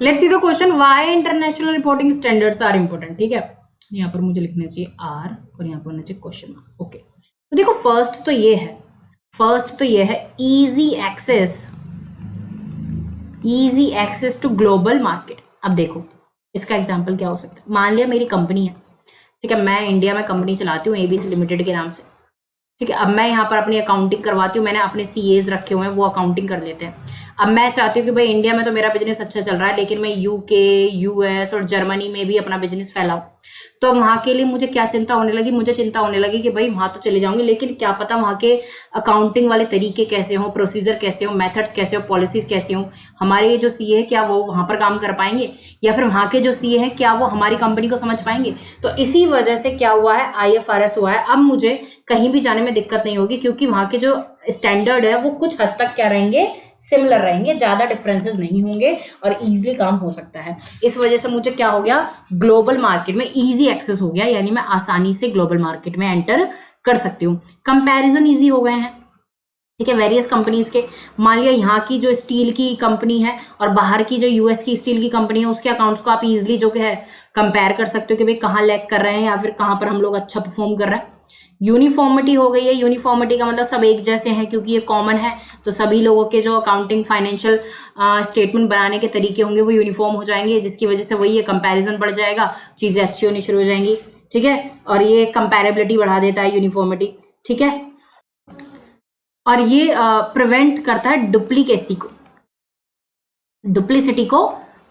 Let's see the question, why international reporting standards are important. ठीक है, यहाँ पर मुझे लिखना चाहिए आर और यहाँ पर होना चाहिए क्वेश्चन मार्क। ओके, तो देखो फर्स्ट तो ये है easy access to global market. अब देखो इसका एग्जांपल क्या हो सकता है। मान लिया मेरी कंपनी है, ठीक है, मैं इंडिया में कंपनी चलाती हूँ एबीसी लिमिटेड के नाम से, ठीक है। अब मैं यहाँ पर अपनी अकाउंटिंग करवाती हूँ, मैंने अपने सीएज रखे हुए हैं, वो अकाउंटिंग कर लेते हैं। अब मैं चाहती हूँ कि भाई इंडिया में तो मेरा बिजनेस अच्छा चल रहा है, लेकिन मैं यूके, यूएस और जर्मनी में भी अपना बिजनेस फैलाऊं, तो वहां के लिए मुझे क्या चिंता होने लगी, मुझे चिंता होने लगी कि भाई वहां तो चले जाऊंगी, लेकिन क्या पता वहां के अकाउंटिंग वाले तरीके कैसे हो, प्रोसीजर कैसे हो, मेथड्स कैसे हो, पॉलिसीज कैसे हो, हमारे ये जो सीए है क्या वो वहां पर काम कर पाएंगे, या फिर वहां के जो सीए हैं क्या वो हमारी कंपनी को समझ पाएंगे। तो इसी वजह से क्या हुआ है, IFRS हुआ है। अब मुझे कहीं भी जाने में दिक्कत नहीं होगी, क्योंकि वहां के जो स्टैंडर्ड है वो कुछ हद तक क्या रहेंगे, सिमिलर रहेंगे, ज्यादा डिफरेंसेस नहीं होंगे और इजीली काम हो सकता है। इस वजह से मुझे क्या हो गया, ग्लोबल मार्केट में इजी एक्सेस हो गया, यानी मैं आसानी से ग्लोबल मार्केट में एंटर कर सकती हूँ। कंपैरिजन इजी हो गए हैं, ठीक है, वेरियस कंपनीज के। मान लिया यहाँ की जो स्टील की कंपनी है और बाहर की जो यूएस की स्टील की कंपनी है, उसके अकाउंट्स को आप इजिली जो है कंपेयर कर सकते हो कि भाई कहाँ लैग कर रहे हैं या फिर कहाँ पर हम लोग अच्छा परफॉर्म कर रहे हैं। यूनिफॉर्मिटी हो गई है। यूनिफॉर्मिटी का मतलब सब एक जैसे हैं, क्योंकि ये कॉमन है, तो सभी लोगों के जो अकाउंटिंग फाइनेंशियल स्टेटमेंट बनाने के तरीके होंगे वो यूनिफॉर्म हो जाएंगे, जिसकी वजह से वही ये कंपैरिजन बढ़ जाएगा, चीजें अच्छी होनी शुरू हो जाएंगी, ठीक है। और ये कंपैरेबिलिटी बढ़ा देता है यूनिफॉर्मिटी, ठीक है। और ये प्रिवेंट करता है डुप्लीसिटी को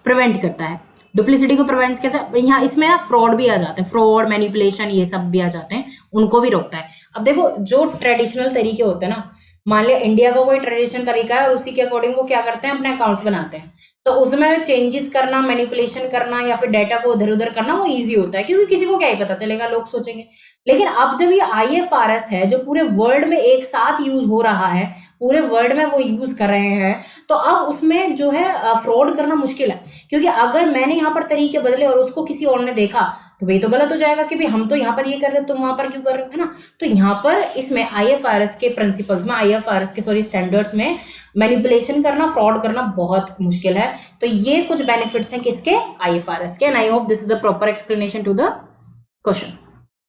प्रिवेंट करता है। डुप्लीसिटी को प्रिवेंट कैसे, यहाँ इसमें ना फ्रॉड भी आ जाते हैं, फ्रॉड, मैनिपुलेशन, ये सब भी आ जाते हैं, उनको भी रोकता है। अब देखो जो ट्रेडिशनल तरीके होते हैं ना, मान लिया इंडिया का कोई ट्रेडिशनल तरीका है, उसी के अकॉर्डिंग वो क्या करते हैं, अपने अकाउंट्स बनाते हैं, तो उसमें चेंजेस करना, मैनिपुलेशन करना या फिर डाटा को उधर उधर करना वो इजी होता है, क्योंकि किसी को क्या ही पता चलेगा, लोग सोचेंगे। लेकिन अब जब ये IFRS है जो पूरे वर्ल्ड में एक साथ यूज हो रहा है, पूरे वर्ल्ड में वो यूज कर रहे हैं, तो अब उसमें जो है फ्रॉड करना मुश्किल है, क्योंकि अगर मैंने यहाँ पर तरीके बदले और उसको किसी और ने देखा तो भाई तो गलत हो जाएगा कि भाई हम तो यहाँ पर ये कर रहे हैं, तुम वहां पर क्यों कर रहे हो, है ना। तो यहाँ पर इसमें IFRS के प्रिंसिपल्स में, IFRS के सॉरी स्टैंडर्ड्स में मैनिपुलेशन करना, फ्रॉड करना बहुत मुश्किल है। तो ये कुछ बेनिफिट्स हैं किसके, IFRS के। And I hope this is the proper explanation to the question.